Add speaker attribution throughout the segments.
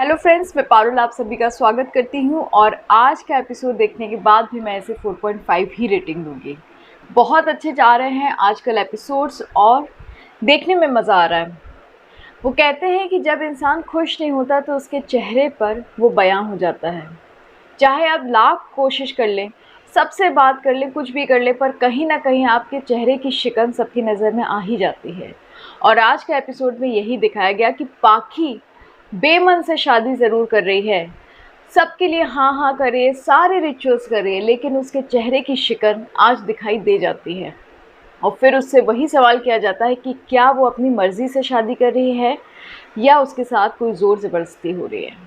Speaker 1: Hello friends, मैं पारुल आप सभी का स्वागत करती हूं और आज का एपिसोड देखने के बाद भी मैं इसे 4.5 ही रेटिंग दूंगी। बहुत अच्छे जा रहे हैं आजकल एपिसोड्स और देखने में मज़ा आ रहा है। वो कहते हैं कि जब इंसान खुश नहीं होता तो उसके चेहरे पर वो बयां हो जाता है। चाहे आप लाख कोशिश कर लें, सबसे बात कर लें, कुछ भी कर लें, पर कहीं ना कहीं आपके चेहरे की शिकन सबकी नज़र में आ ही जाती है। और आज के एपिसोड में यही दिखाया गया कि पाखी बेमन से शादी ज़रूर कर रही है, सबके लिए हाँ हाँ कर रही है, सारे रिचुअल्स कर रही है, लेकिन उसके चेहरे की शिकन आज दिखाई दे जाती है। और फिर उससे वही सवाल किया जाता है कि क्या वो अपनी मर्ज़ी से शादी कर रही है या उसके साथ कोई ज़ोर ज़बरदस्ती हो रही है।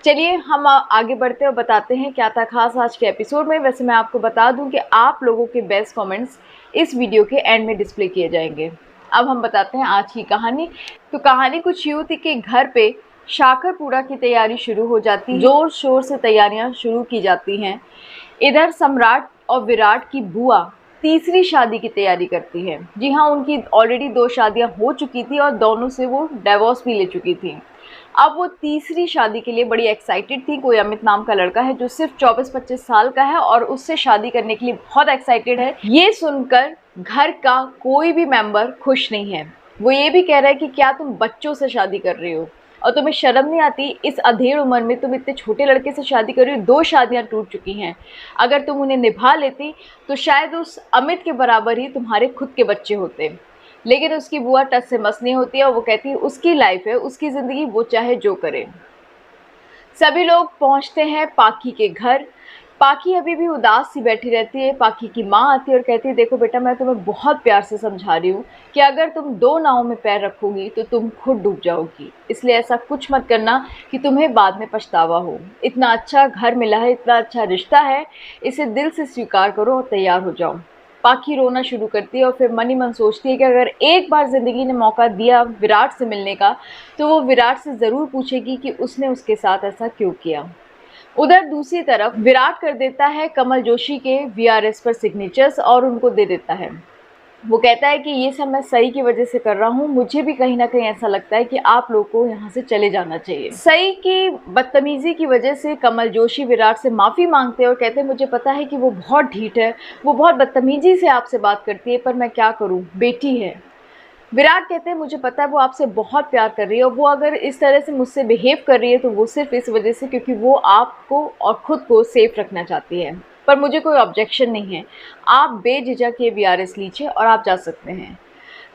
Speaker 1: चलिए हम आगे बढ़ते हैं और बताते हैं क्या था खास आज के एपिसोड में। वैसे मैं आपको बता दूं कि आप लोगों के बेस्ट कमेंट्स इस वीडियो के एंड में डिस्प्ले किए जाएंगे। अब हम बताते हैं आज की कहानी। तो कहानी कुछ यूँ थी कि घर पे शाकर की तैयारी शुरू हो जाती है, जोर शोर से तैयारियां शुरू की जाती हैं। इधर सम्राट और विराट की बुआ तीसरी शादी की तैयारी करती है। जी हाँ, उनकी ऑलरेडी 2 शादियां हो चुकी थी और दोनों से वो डिवोर्स भी ले चुकी थी। अब वो तीसरी शादी के लिए बड़ी एक्साइटेड थी। कोई अमित नाम का लड़का है जो सिर्फ 24-25 साल का है और उससे शादी करने के लिए बहुत एक्साइटेड है। ये सुनकर घर का कोई भी मेंबर खुश नहीं है। वो ये भी कह रहा है कि क्या तुम बच्चों से शादी कर रही हो और तुम्हें शर्म नहीं आती? इस अधेड़ उम्र में तुम इतने छोटे लड़के से शादी कर रही हो। 2 शादियां टूट चुकी हैं। अगर तुम उन्हें निभा लेती तो शायद उस अमित के बराबर ही तुम्हारे खुद के बच्चे होते। लेकिन उसकी बुआ टस से मस नहीं होती है और वो कहती है उसकी लाइफ है, उसकी ज़िंदगी, वो चाहे जो करे। सभी लोग पहुंचते हैं पाखी के घर। पाखी अभी भी उदास सी बैठी रहती है। पाखी की माँ आती है और कहती है देखो बेटा, मैं तुम्हें बहुत प्यार से समझा रही हूँ कि अगर तुम 2 नावों में पैर रखोगी तो तुम खुद डूब जाओगी। इसलिए ऐसा कुछ मत करना कि तुम्हें बाद में पछतावा हो। इतना अच्छा घर मिला है, इतना अच्छा रिश्ता है, इसे दिल से स्वीकार करो और तैयार हो जाओ। पाखी रोना शुरू करती है और फिर मन ही मन सोचती है कि अगर एक बार ज़िंदगी ने मौका दिया विराट से मिलने का तो वो विराट से ज़रूर पूछेगी कि उसने उसके साथ ऐसा क्यों किया। उधर दूसरी तरफ विराट कर देता है कमल जोशी के वीआरएस पर सिग्नेचर्स और उनको दे देता है। वो कहता है कि ये सब मैं सई की वजह से कर रहा हूँ। मुझे भी कहीं ना कहीं ऐसा लगता है कि आप लोगों को यहाँ से चले जाना चाहिए। सई की बदतमीजी की वजह से कमल जोशी विराट से माफ़ी मांगते हैं और कहते हैं मुझे पता है कि वो बहुत ढीठ है, वो बहुत बदतमीजी से आपसे बात करती है, पर मैं क्या करूँ, बेटी है। विराट कहते हैं मुझे पता है वो आपसे बहुत प्यार कर रही है और वो अगर इस तरह से मुझसे बिहेव कर रही है तो वो सिर्फ इस वजह से क्योंकि वो आपको और ख़ुद को सेफ रखना चाहती है। पर मुझे कोई ऑब्जेक्शन नहीं है, आप बेझिझक ये वीआरएस लीजिए और आप जा सकते हैं।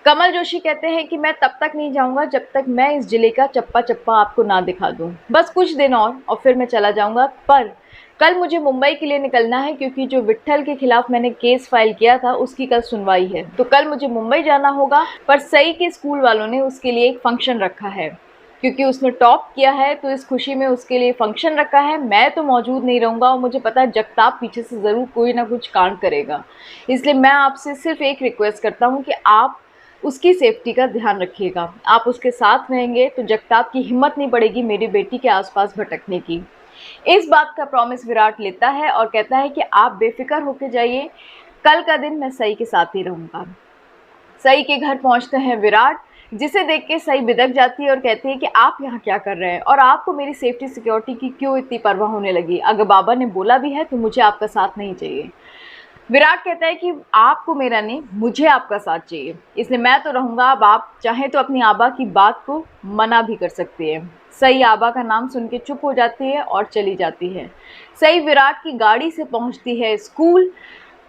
Speaker 1: कमल जोशी कहते हैं कि मैं तब तक नहीं जाऊंगा जब तक मैं इस जिले का चप्पा चप्पा आपको ना दिखा दूं। बस कुछ दिन और फिर मैं चला जाऊंगा। पर कल मुझे मुंबई के लिए निकलना है क्योंकि जो विट्ठल के खिलाफ मैंने केस फाइल किया था उसकी कल सुनवाई है, तो कल मुझे मुंबई जाना होगा। पर सई के स्कूल वालों ने उसके लिए एक फंक्शन रखा है क्योंकि उसने टॉप किया है, तो इस खुशी में उसके लिए फंक्शन रखा है। मैं तो मौजूद नहीं रहूँगा और मुझे पता है जगताप पीछे से ज़रूर कोई ना कुछ कांड करेगा। इसलिए मैं आपसे सिर्फ एक रिक्वेस्ट करता हूँ कि आप उसकी सेफ्टी का ध्यान रखिएगा। आप उसके साथ रहेंगे तो जगताप की हिम्मत नहीं पड़ेगी मेरी बेटी के आसपास भटकने की। इस बात का प्रॉमिस विराट लेता है और कहता है कि आप बेफिक्र होकर जाइए, कल का दिन मैं सई के साथ ही रहूँगा। सई के घर पहुँचते हैं विराट, जिसे देख के सई बिदक जाती है और कहती है कि आप यहाँ क्या कर रहे हैं और आपको मेरी सेफ्टी सिक्योरिटी की क्यों इतनी परवाह होने लगी? अगर बाबा ने बोला भी है तो मुझे आपका साथ नहीं चाहिए। विराट कहता है कि आपको मेरा नहीं, मुझे आपका साथ चाहिए, इसलिए मैं तो रहूँगा। अब आप चाहें तो अपनी आबा की बात को मना भी कर सकती है। सई आबा का नाम सुन के चुप हो जाती है और चली जाती है। सई विराट की गाड़ी से पहुँचती है स्कूल।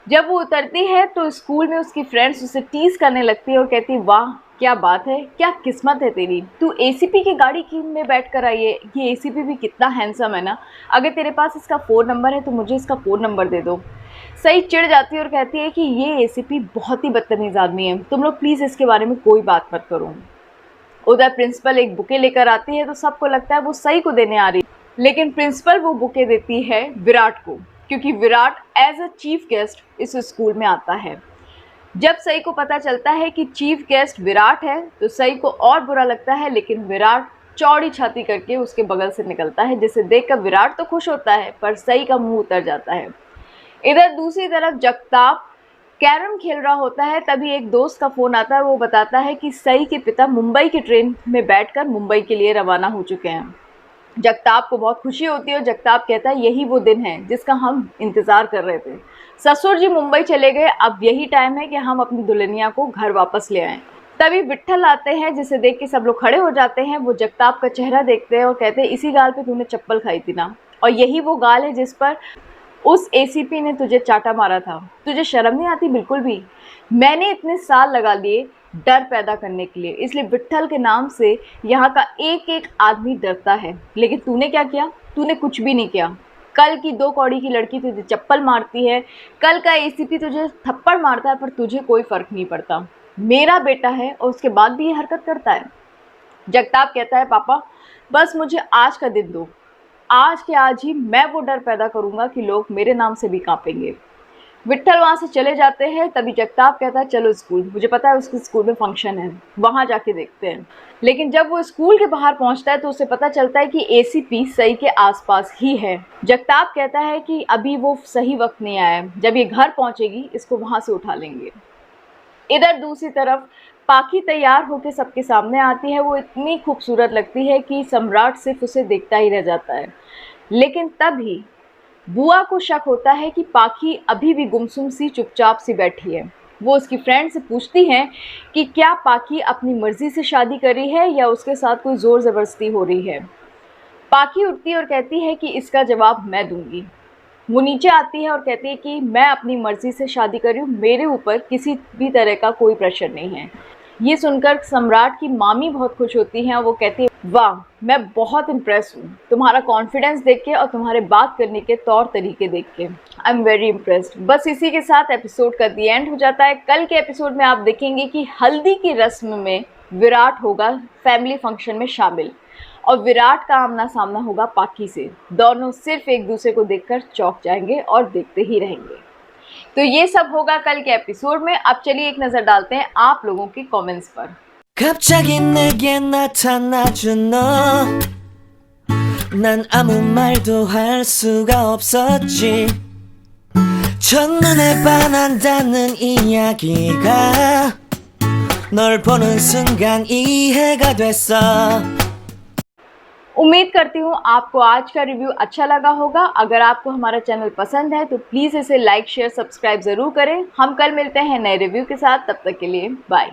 Speaker 1: जब वो उतरती है तो स्कूल में उसकी फ्रेंड्स उसे टीज़ करने लगती है और कहती है वाह क्या बात है, क्या किस्मत है तेरी, तू एसीपी की गाड़ी की में बैठ कर आई है। ये एसीपी भी कितना हैंडसम है ना, अगर तेरे पास इसका फ़ोन नंबर है तो मुझे इसका फ़ोन नंबर दे दो। सई चिढ़ जाती है और कहती है कि ये एसीपी बहुत ही बदतमीज़ आदमी है, तुम लोग प्लीज़ इसके बारे में कोई बात मत करो। उधर प्रिंसिपल एक बुके लेकर आती है तो सबको लगता है वो सई को देने आ रही है, लेकिन प्रिंसिपल वो बुके देती है विराट को क्योंकि Virat as a chief guest इस स्कूल में आता है। जब सई को पता चलता है कि चीफ गेस्ट विराट है तो सई को और बुरा लगता है, लेकिन विराट चौड़ी छाती करके उसके बगल से निकलता है, जिसे देखकर विराट तो खुश होता है पर सई का मुंह उतर जाता है। इधर दूसरी तरफ जगताप कैरम खेल रहा होता है, तभी एक दोस्त का फ़ोन आता है। वो बताता है कि सई के पिता मुंबई की ट्रेन में बैठकर मुंबई के लिए रवाना हो चुके हैं। जगताप को बहुत खुशी होती है और जगताप कहता है यही वो दिन है जिसका हम इंतज़ार कर रहे थे। ससुर जी मुंबई चले गए, अब यही टाइम है कि हम अपनी दुल्हनिया को घर वापस ले आएं। तभी विट्ठल आते हैं जिसे देख के सब लोग खड़े हो जाते हैं। वो जगताप का चेहरा देखते हैं और कहते हैं इसी गाल पे तूने चप्पल खाई थी ना, और यही वो गाल है जिस पर उस एसीपी ने तुझे चाटा मारा था। तुझे शर्म नहीं आती बिल्कुल भी? मैंने इतने साल लगा लिए डर पैदा करने के लिए, इसलिए विट्ठल के नाम से यहाँ का एक एक आदमी डरता है। लेकिन तूने क्या किया? तूने कुछ भी नहीं किया। कल की 2 कौड़ी की लड़की तुझे चप्पल मारती है, कल का एसीपी तुझे थप्पड़ मारता है, पर तुझे कोई फ़र्क नहीं पड़ता। मेरा बेटा है और उसके बाद भी ये हरकत करता है। जगताप कहता है पापा बस मुझे आज का दिन दो, आज के आज ही मैं वो डर पैदा करूँगा कि लोग मेरे नाम से भी काँपेंगे। विट्ठल वहाँ से चले जाते हैं। तभी जगताप कहता है चलो स्कूल, मुझे पता है उसके स्कूल में फंक्शन है, वहाँ जाके देखते हैं। लेकिन जब वो स्कूल के बाहर पहुँचता है तो उसे पता चलता है कि एसीपी सई के आसपास ही है। जगताप कहता है कि अभी वो सही वक्त नहीं आया है, जब ये घर पहुँचेगी इसको वहाँ से उठा लेंगे। इधर दूसरी तरफ पाखी तैयार होकर सबके सामने आती है। वो इतनी खूबसूरत लगती है कि सम्राट सिर्फ उसे देखता ही रह जाता है। लेकिन तभी बुआ को शक होता है कि पाखी अभी भी गुमसुम सी चुपचाप सी बैठी है। वो उसकी फ्रेंड से पूछती हैं कि क्या पाखी अपनी मर्जी से शादी करी है या उसके साथ कोई ज़ोर ज़बरदस्ती हो रही है। पाखी उठती है और कहती है कि इसका जवाब मैं दूंगी। वो नीचे आती है और कहती है कि मैं अपनी मर्जी से शादी कर रही हूँ, मेरे ऊपर किसी भी तरह का कोई प्रेशर नहीं है। ये सुनकर सम्राट की मामी बहुत खुश होती हैं और वो कहती है वाह मैं बहुत इम्प्रेस हूँ तुम्हारा कॉन्फिडेंस देख के और तुम्हारे बात करने के तौर तरीके देख के। I am very impressed. बस इसी के साथ एपिसोड का दी एंड हो जाता है। कल के एपिसोड में आप देखेंगे कि हल्दी की रस्म में विराट होगा फैमिली फंक्शन में शामिल और विराट का आमना सामना होगा पाखी से। दोनों सिर्फ एक दूसरे को देखकर चौंक जाएंगे और देखते ही रहेंगे। तो ये सब होगा कल के एपिसोड में। अब चलिए एक नज़र डालते हैं आप लोगों के कमेंट्स पर।
Speaker 2: 갑자기 내게 나타나준 너, 난 아무 말도 할 수가 없었지. 첫눈에 반한다는 이야기가 널 보는 순간 이해가 됐어.
Speaker 1: उम्मीद करती हूँ आपको आज का रिव्यू अच्छा लगा होगा। अगर आपको हमारा चैनल पसंद है तो प्लीज़ इसे लाइक शेयर सब्सक्राइब ज़रूर करें। हम कल मिलते हैं नए रिव्यू के साथ, तब तक के लिए बाय।